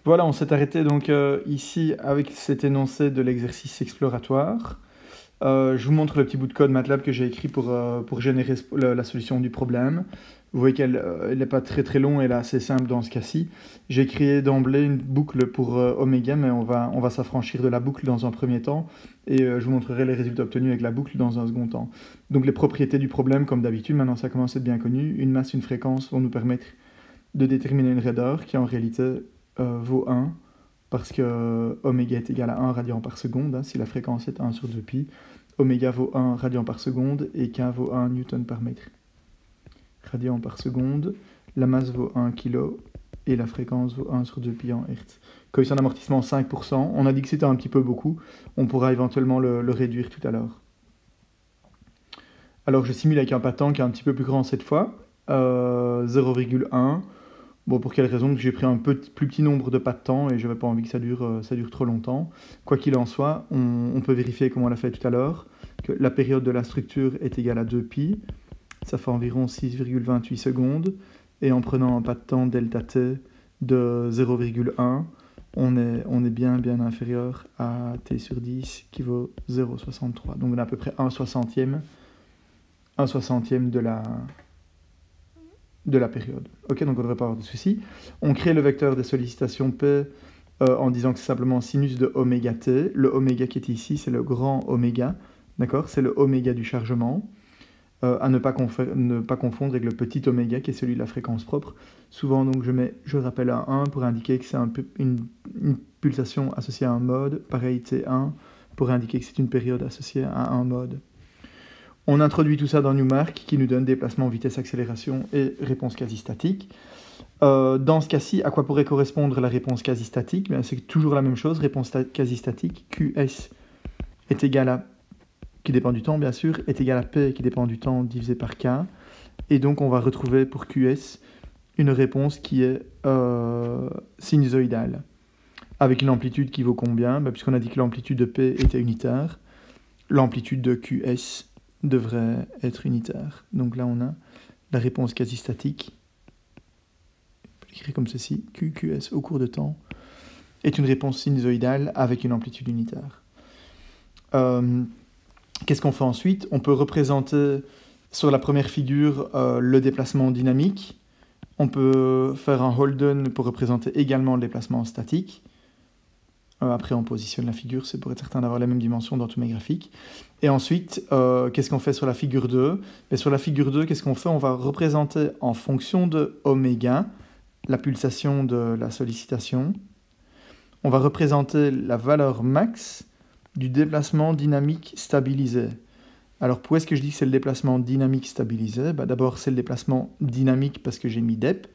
Voilà, on s'est arrêté donc ici avec cet énoncé de l'exercice exploratoire. Je vous montre le petit bout de code MATLAB que j'ai écrit pour générer la solution du problème. Vous voyez qu'elle n'est pas très très longue, elle est assez simple dans ce cas-ci. J'ai créé d'emblée une boucle pour oméga, mais on va s'affranchir de la boucle dans un premier temps, et je vous montrerai les résultats obtenus avec la boucle dans un second temps. Donc les propriétés du problème, comme d'habitude, maintenant ça commence à être bien connu. Une masse, une fréquence vont nous permettre de déterminer une raideur qui en réalité vaut 1, parce que oméga est égal à 1 radian par seconde, hein, si la fréquence est 1 sur 2pi. Oméga vaut 1 radian par seconde et K vaut 1 newton par mètre. Radian par seconde, la masse vaut 1 kg et la fréquence vaut 1 sur 2pi en Hertz. Coefficient d'amortissement 5%, on a dit que c'était un petit peu beaucoup, on pourra éventuellement le réduire tout à l'heure. Alors je simule avec un patent qui est un petit peu plus grand cette fois, 0,1. Bon, pour quelle raison? J'ai pris un plus petit nombre de pas de temps et je n'avais pas envie que ça dure trop longtemps. Quoi qu'il en soit, on peut vérifier comme on l'a fait tout à l'heure, que la période de la structure est égale à 2pi, ça fait environ 6,28 secondes, et en prenant un pas de temps delta t de 0,1, on est bien inférieur à t sur 10 qui vaut 0,63. Donc on a à peu près 1/60 de la période. Ok, donc on ne devrait pas avoir de soucis. On crée le vecteur des sollicitations P en disant que c'est simplement sinus de oméga t. Le oméga qui est ici, c'est le grand oméga, d'accord? C'est le oméga du chargement, à ne pas confondre avec le petit oméga qui est celui de la fréquence propre. Souvent, donc, je rappelle un 1 pour indiquer que c'est une pulsation associée à un mode, pareil T1 pour indiquer que c'est une période associée à un mode. On introduit tout ça dans Newmark qui nous donne déplacement, vitesse, accélération et réponse quasi-statique. Dans ce cas-ci, à quoi pourrait correspondre la réponse quasi-statique? C'est toujours la même chose, réponse quasi-statique, QS est égal à, qui dépend du temps bien sûr, est égal à P qui dépend du temps divisé par K. Et donc on va retrouver pour QS une réponse qui est sinusoïdale. Avec une amplitude qui vaut combien? Puisqu'on a dit que l'amplitude de P était unitaire, l'amplitude de QS devrait être unitaire. Donc là, on a la réponse quasi-statique, écrit comme ceci, QQS au cours de temps, est une réponse sinusoïdale avec une amplitude unitaire. Qu'est-ce qu'on fait ensuite? On peut représenter sur la première figure le déplacement dynamique. On peut faire un Holden pour représenter également le déplacement statique. Après, on positionne la figure, c'est pour être certain d'avoir la même dimension dans tous mes graphiques. Et ensuite, qu'est-ce qu'on fait sur la figure 2? Et sur la figure 2, qu'est-ce qu'on fait? On va représenter en fonction de oméga la pulsation de la sollicitation. On va représenter la valeur max du déplacement dynamique stabilisé. Alors, pourquoi est-ce que je dis que c'est le déplacement dynamique stabilisé? D'abord, c'est le déplacement dynamique parce que j'ai mis dep.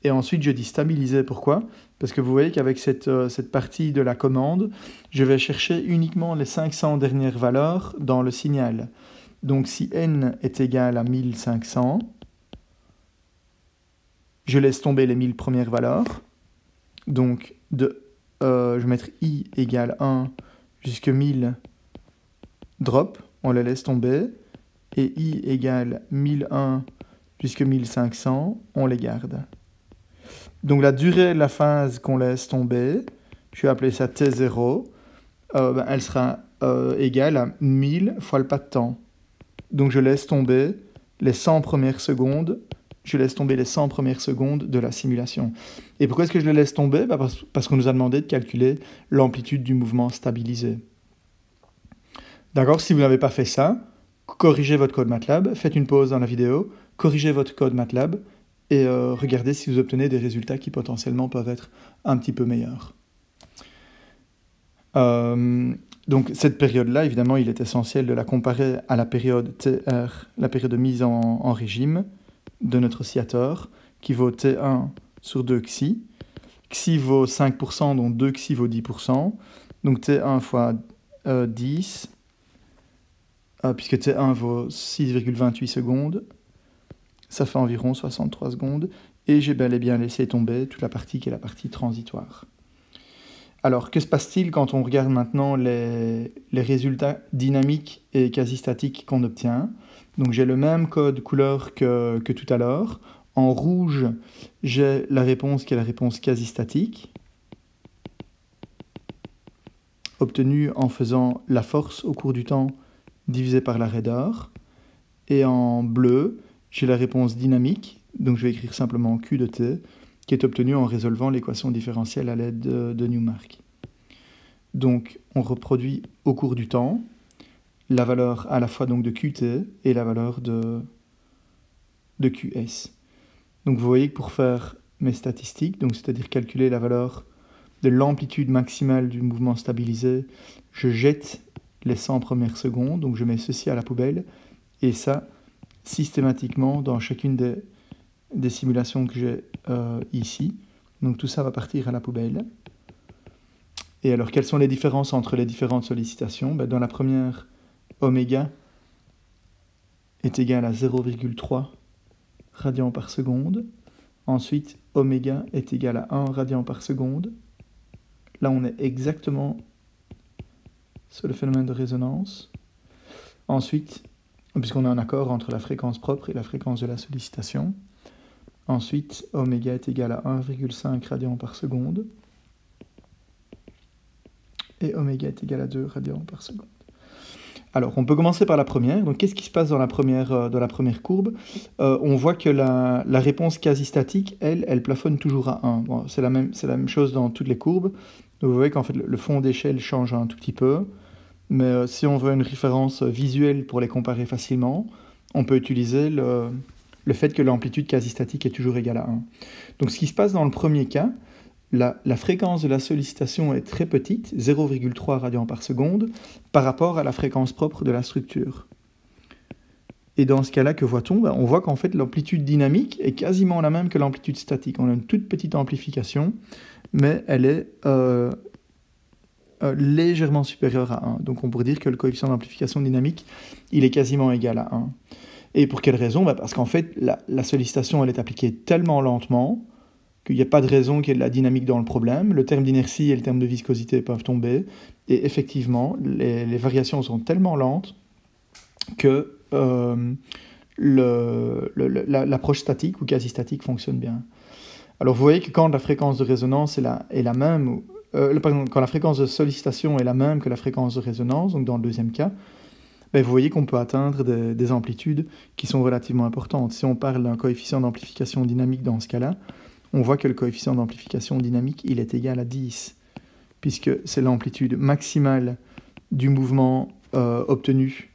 Et ensuite, je dis stabilisé. Pourquoi? Parce que vous voyez qu'avec cette partie de la commande, je vais chercher uniquement les 500 dernières valeurs dans le signal. Donc, si n est égal à 1500, je laisse tomber les 1000 premières valeurs. Donc, je vais mettre i égale 1 jusqu'à 1000 drop, on les laisse tomber. Et i égale 1001 jusqu'à 1500, on les garde. Donc la durée de la phase qu'on laisse tomber, je vais appeler ça T0, elle sera égale à 1000 fois le pas de temps. Donc je laisse tomber les 100 premières secondes, de la simulation. Et pourquoi est-ce que je le laisse tomber? Parce qu'on nous a demandé de calculer l'amplitude du mouvement stabilisé. D'accord? Si vous n'avez pas fait ça, corrigez votre code MATLAB, faites une pause dans la vidéo, corrigez votre code MATLAB, et regardez si vous obtenez des résultats qui potentiellement peuvent être un petit peu meilleurs. Donc cette période-là, évidemment, il est essentiel de la comparer à la période TR, la période de mise en régime de notre oscillateur, qui vaut T1 sur 2 xi. Xi vaut 5%, donc 2 xi vaut 10%. Donc T1 fois 10, puisque T1 vaut 6,28 secondes, ça fait environ 63 secondes, et j'ai bel et bien laissé tomber toute la partie qui est la partie transitoire. Alors, que se passe-t-il quand on regarde maintenant les résultats dynamiques et quasi-statiques qu'on obtient? Donc j'ai le même code couleur que tout à l'heure. En rouge, j'ai la réponse qui est la réponse quasi-statique. obtenu en faisant la force au cours du temps divisé par la raideur. Et en bleu, j'ai la réponse dynamique, donc je vais écrire simplement Q de T, qui est obtenue en résolvant l'équation différentielle à l'aide de Newmark. Donc on reproduit au cours du temps la valeur à la fois donc de Qt et la valeur de Qs. Donc vous voyez que pour faire mes statistiques, donc c'est-à-dire calculer la valeur de l'amplitude maximale du mouvement stabilisé, je jette les 100 premières secondes, donc je mets ceci à la poubelle, et ça systématiquement dans chacune des simulations que j'ai ici. Donc tout ça va partir à la poubelle. Et alors quelles sont les différences entre les différentes sollicitations? Dans la première, oméga est égal à 0,3 radians par seconde. Ensuite, oméga est égal à 1 radian par seconde. Là, on est exactement sur le phénomène de résonance. Ensuite, puisqu'on a un accord entre la fréquence propre et la fréquence de la sollicitation. Ensuite, oméga est égal à 1,5 radians par seconde. Et oméga est égal à 2 radians par seconde. Alors, on peut commencer par la première. Donc, qu'est-ce qui se passe dans la première courbe? On voit que la réponse quasi-statique, elle plafonne toujours à 1. Bon, c'est la même chose dans toutes les courbes. Donc, vous voyez qu'en fait, le fond d'échelle change un tout petit peu. Mais si on veut une référence visuelle pour les comparer facilement, on peut utiliser le fait que l'amplitude quasi-statique est toujours égale à 1. Donc, ce qui se passe dans le premier cas, la fréquence de la sollicitation est très petite, 0,3 radians par seconde, par rapport à la fréquence propre de la structure. Et dans ce cas-là, que voit-on? On voit qu'en fait l'amplitude dynamique est quasiment la même que l'amplitude statique. On a une toute petite amplification, mais elle est légèrement supérieure à 1. Donc on pourrait dire que le coefficient d'amplification dynamique, il est quasiment égal à 1. Et pour quelle raison? Parce qu'en fait, la sollicitation, elle est appliquée tellement lentement qu'il n'y a pas de raison qu'il y ait de la dynamique dans le problème. Le terme d'inertie et le terme de viscosité peuvent tomber. Et effectivement, les variations sont tellement lentes que l'approche statique ou quasi-statique fonctionne bien. Alors vous voyez que quand la fréquence de résonance est la même, quand la fréquence de sollicitation est la même que la fréquence de résonance, donc dans le deuxième cas, vous voyez qu'on peut atteindre des amplitudes qui sont relativement importantes. Si on parle d'un coefficient d'amplification dynamique dans ce cas-là, on voit que le coefficient d'amplification dynamique, il est égal à 10, puisque c'est l'amplitude maximale du mouvement obtenu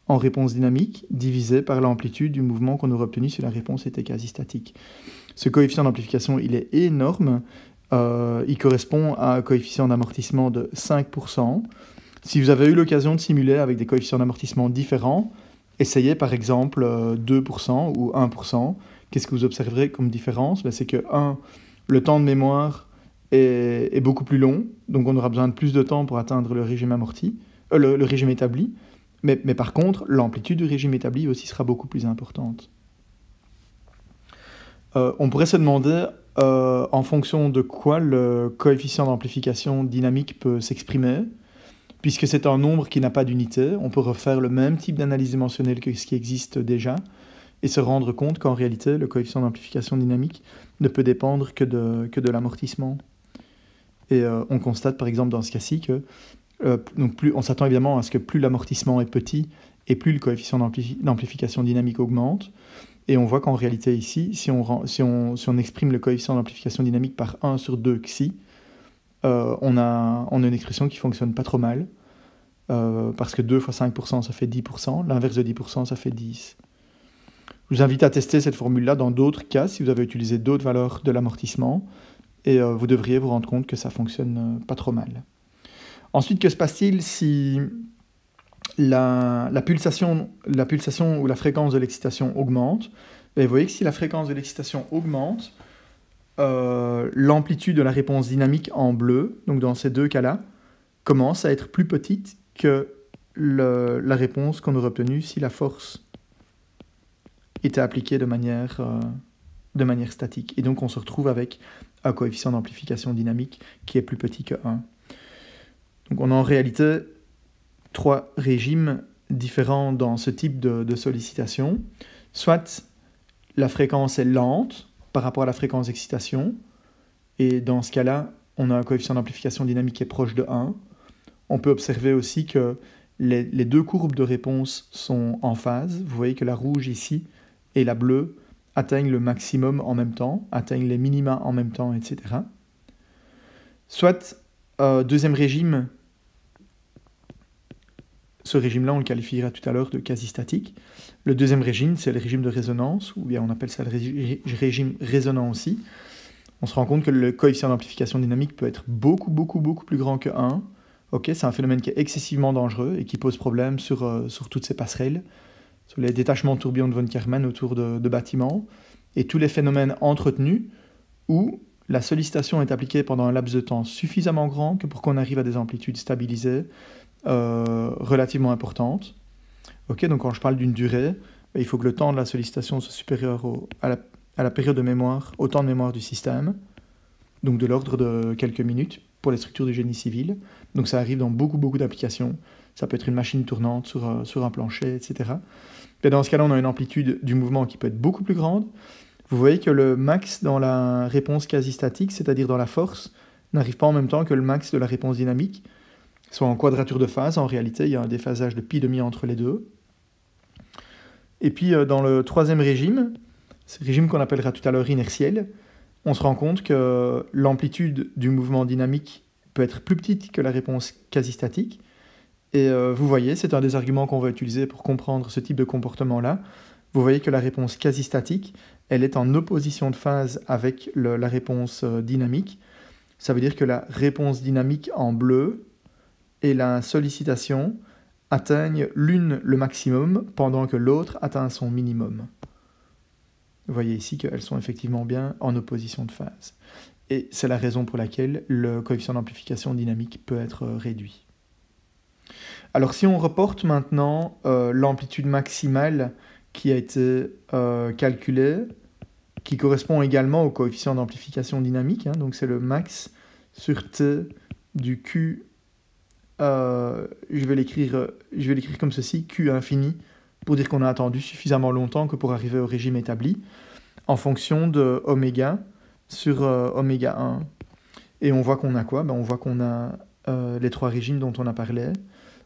en réponse dynamique, divisé par l'amplitude du mouvement qu'on aurait obtenu si la réponse était quasi statique. Ce coefficient d'amplification, il est énorme, il correspond à un coefficient d'amortissement de 5%. Si vous avez eu l'occasion de simuler avec des coefficients d'amortissement différents, essayez par exemple 2% ou 1%. Qu'est-ce que vous observerez comme différence? C'est que, le temps de mémoire est beaucoup plus long, donc on aura besoin de plus de temps pour atteindre le régime amorti, le régime établi, mais par contre, l'amplitude du régime établi aussi sera beaucoup plus importante. On pourrait se demander en fonction de quoi le coefficient d'amplification dynamique peut s'exprimer. Puisque c'est un nombre qui n'a pas d'unité, on peut refaire le même type d'analyse dimensionnelle que ce qui existe déjà et se rendre compte qu'en réalité, le coefficient d'amplification dynamique ne peut dépendre que de l'amortissement. Et on constate par exemple dans ce cas-ci que on s'attend évidemment à ce que plus l'amortissement est petit et plus le coefficient d'amplification dynamique augmente. Et on voit qu'en réalité ici, si on exprime le coefficient d'amplification dynamique par 1 sur 2 xi, on a une expression qui fonctionne pas trop mal, parce que 2 fois 5% ça fait 10%, l'inverse de 10% ça fait 10. Je vous invite à tester cette formule-là dans d'autres cas, si vous avez utilisé d'autres valeurs de l'amortissement, et vous devriez vous rendre compte que ça fonctionne pas trop mal. Ensuite, que se passe-t-il si la pulsation ou la fréquence de l'excitation augmente? Vous voyez que si la fréquence de l'excitation augmente, l'amplitude de la réponse dynamique en bleu, donc dans ces deux cas-là, commence à être plus petite que la réponse qu'on aurait obtenue si la force était appliquée de manière statique. Et donc on se retrouve avec un coefficient d'amplification dynamique qui est plus petit que 1. Donc on a en réalité 3 régimes différents dans ce type de sollicitation. Soit la fréquence est lente par rapport à la fréquence d'excitation, et dans ce cas-là, on a un coefficient d'amplification dynamique qui est proche de 1, on peut observer aussi que les deux courbes de réponse sont en phase. Vous voyez que la rouge ici et la bleue atteignent le maximum en même temps, atteignent les minima en même temps, etc. Soit, deuxième régime, ce régime-là, on le qualifiera tout à l'heure de quasi-statique. Le deuxième régime, c'est le régime de résonance, ou bien on appelle ça le régime résonant aussi. On se rend compte que le coefficient d'amplification dynamique peut être beaucoup plus grand que 1. Okay, c'est un phénomène qui est excessivement dangereux et qui pose problème sur toutes ces passerelles, sur les détachements de tourbillons de von Karman autour de bâtiments, et tous les phénomènes entretenus où la sollicitation est appliquée pendant un laps de temps suffisamment grand que pour qu'on arrive à des amplitudes stabilisées relativement importantes. Okay, donc quand je parle d'une durée, il faut que le temps de la sollicitation soit supérieur à la période de mémoire, au temps de mémoire du système, donc de l'ordre de quelques minutes pour les structures du génie civil. Donc ça arrive dans beaucoup d'applications. Ça peut être une machine tournante sur un plancher, etc. Et dans ce cas-là, on a une amplitude du mouvement qui peut être beaucoup plus grande. Vous voyez que le max dans la réponse quasi-statique, c'est-à-dire dans la force, n'arrive pas en même temps que le max de la réponse dynamique, soit en quadrature de phase. En réalité, il y a un déphasage de pi entre les deux. Et puis, dans le troisième régime, ce régime qu'on appellera tout à l'heure inertiel, on se rend compte que l'amplitude du mouvement dynamique peut être plus petite que la réponse quasi-statique. Et vous voyez, c'est un des arguments qu'on va utiliser pour comprendre ce type de comportement-là. Vous voyez que la réponse quasi-statique, elle est en opposition de phase avec la réponse dynamique. Ça veut dire que la réponse dynamique en bleu et la sollicitation atteignent l'une le maximum pendant que l'autre atteint son minimum. Vous voyez ici qu'elles sont effectivement bien en opposition de phase. Et c'est la raison pour laquelle le coefficient d'amplification dynamique peut être réduit. Alors si on reporte maintenant l'amplitude maximale qui a été calculée, qui correspond également au coefficient d'amplification dynamique, hein, donc c'est le max sur T du Q, je vais l'écrire comme ceci, Q infini, pour dire qu'on a attendu suffisamment longtemps que pour arriver au régime établi, en fonction de oméga sur oméga 1. Et on voit qu'on a quoi? On voit qu'on a les trois régimes dont on a parlé.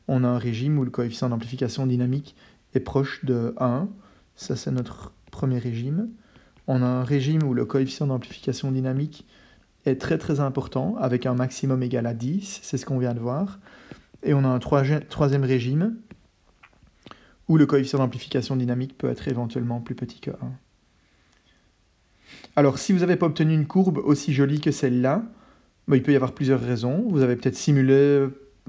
On a un régime où le coefficient d'amplification dynamique est proche de 1. Ça, c'est notre premier régime. On a un régime où le coefficient d'amplification dynamique est très important, avec un maximum égal à 10. C'est ce qu'on vient de voir. Et on a un troisième régime où le coefficient d'amplification dynamique peut être éventuellement plus petit que 1. Alors, si vous n'avez pas obtenu une courbe aussi jolie que celle-là, il peut y avoir plusieurs raisons. Vous avez peut-être simulé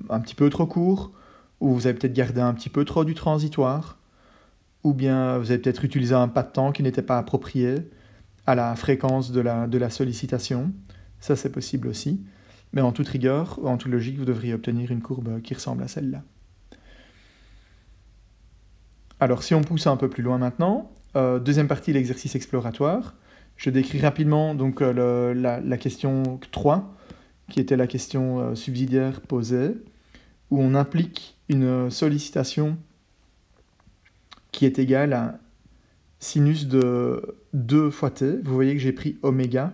un petit peu trop court, ou vous avez peut-être gardé un petit peu trop du transitoire, ou bien vous avez peut-être utilisé un pas de temps qui n'était pas approprié à la fréquence de la sollicitation. Ça, c'est possible aussi. Mais en toute rigueur, en toute logique, vous devriez obtenir une courbe qui ressemble à celle-là. Alors, si on pousse un peu plus loin maintenant, deuxième partie, l'exercice exploratoire. Je décris rapidement donc, la question 3, qui était la question subsidiaire posée, où on implique une sollicitation qui est égale à sinus de 2 fois t. Vous voyez que j'ai pris oméga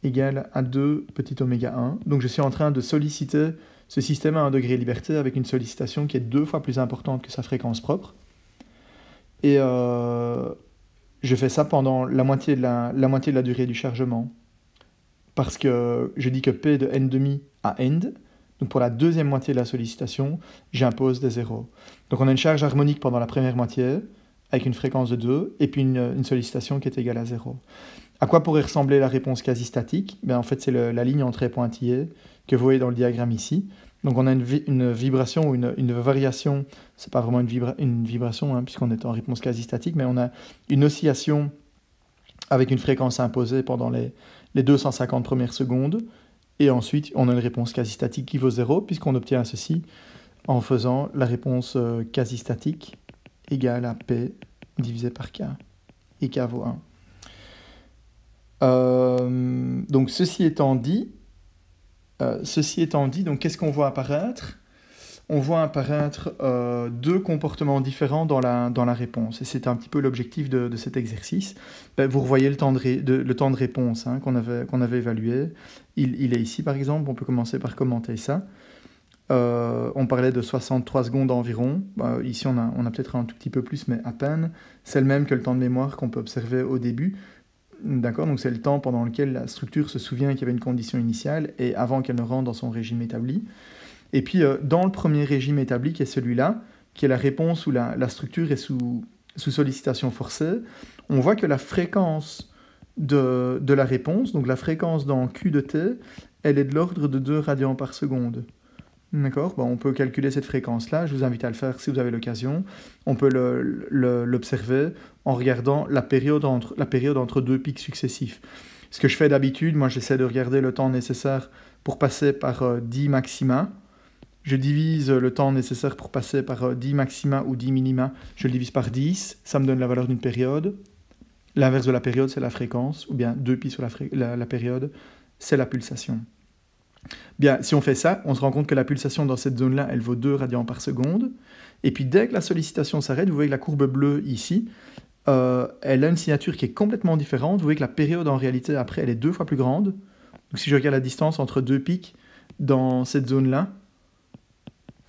égale à 2 petit oméga 1. Donc je suis en train de solliciter ce système à 1 degré de liberté avec une sollicitation qui est 2 fois plus importante que sa fréquence propre. Et je fais ça pendant la moitié de la durée du chargement. Parce que je dis que P de n' à end, donc pour la deuxième moitié de la sollicitation, j'impose des zéros. Donc on a une charge harmonique pendant la première moitié, avec une fréquence de 2, et puis une sollicitation qui est égale à 0. À quoi pourrait ressembler la réponse quasi-statique? En fait, c'est la ligne en trait pointillé que vous voyez dans le diagramme ici. Donc on a une vibration ou une variation, c'est pas vraiment une vibration, hein, puisqu'on est en réponse quasi-statique, mais on a une oscillation avec une fréquence imposée pendant les 250 premières secondes, et ensuite on a une réponse quasi-statique qui vaut 0, puisqu'on obtient ceci en faisant la réponse quasi-statique égale à P divisé par K, et K vaut 1. Donc ceci étant dit, donc qu'est-ce qu'on voit apparaître? On voit apparaître deux comportements différents dans la réponse, et c'est un petit peu l'objectif de cet exercice. Vous revoyez le temps de réponse, hein, qu'on avait évalué. Il est ici par exemple, on peut commencer par commenter ça. on parlait de 63 secondes environ. Ici, on a peut-être un tout petit peu plus, mais à peine. C'est le même que le temps de mémoire qu'on peut observer au début. D'accord, donc c'est le temps pendant lequel la structure se souvient qu'il y avait une condition initiale et avant qu'elle ne rentre dans son régime établi. Et puis, dans le premier régime établi, qui est celui-là, qui est la réponse où la structure est sous sollicitation forcée, on voit que la fréquence de la réponse, donc la fréquence dans Q de t, elle est de l'ordre de 2 radians par seconde. D'accord, on peut calculer cette fréquence-là, je vous invite à le faire si vous avez l'occasion. On peut l'observer en regardant la période entre deux pics successifs. Ce que je fais d'habitude, moi j'essaie de regarder le temps nécessaire pour passer par 10 maxima. Je divise le temps nécessaire pour passer par 10 maxima ou 10 minima, je le divise par 10, ça me donne la valeur d'une période. L'inverse de la période, c'est la fréquence, ou bien 2 pi sur la période, c'est la pulsation. Bien, si on fait ça, on se rend compte que la pulsation dans cette zone-là, elle vaut 2 radians par seconde. Et puis dès que la sollicitation s'arrête, vous voyez que la courbe bleue ici, elle a une signature qui est complètement différente. Vous voyez que la période, en réalité, après, elle est 2 fois plus grande. Donc si je regarde la distance entre 2 pics dans cette zone-là,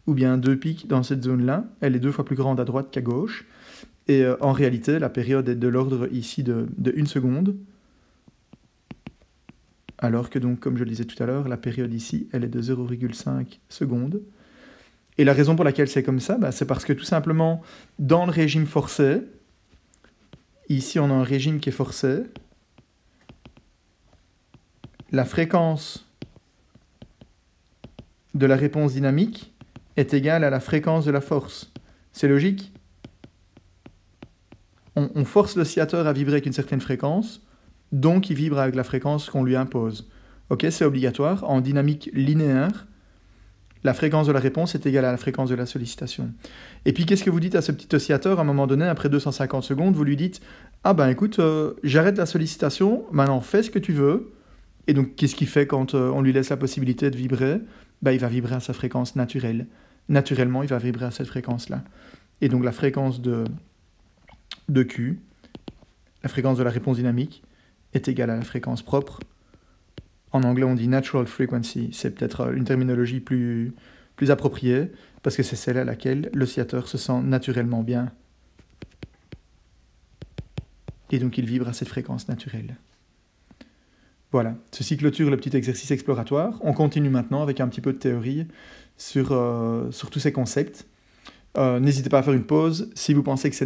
ou bien 2 pics dans cette zone-là, elle est 2 fois plus grande à droite qu'à gauche. Et en réalité, la période est de l'ordre ici de 1 seconde. Alors que donc, comme je le disais tout à l'heure, la période ici, elle est de 0,5 secondes. Et la raison pour laquelle c'est comme ça, c'est parce que tout simplement, dans le régime forcé, ici on a un régime qui est forcé, la fréquence de la réponse dynamique est égale à la fréquence de la force. C'est logique? On force l'oscillateur à vibrer avec une certaine fréquence, donc il vibre avec la fréquence qu'on lui impose. Ok, c'est obligatoire. En dynamique linéaire, la fréquence de la réponse est égale à la fréquence de la sollicitation. Et puis, qu'est-ce que vous dites à ce petit oscillateur à un moment donné, après 250 secondes, vous lui dites « Ah ben écoute, j'arrête la sollicitation, maintenant fais ce que tu veux. » Et donc, qu'est-ce qu'il fait quand on lui laisse la possibilité de vibrer? Il va vibrer à sa fréquence naturelle. Naturellement, il va vibrer à cette fréquence-là. Et donc, la fréquence de Q, la fréquence de la réponse dynamique, est égale à la fréquence propre. En anglais, on dit natural frequency. C'est peut-être une terminologie plus appropriée, parce que c'est celle à laquelle l'oscillateur se sent naturellement bien. Et donc, il vibre à cette fréquence naturelle. Voilà, ceci clôture le petit exercice exploratoire. On continue maintenant avec un petit peu de théorie sur tous ces concepts. N'hésitez pas à faire une pause si vous pensez que c'est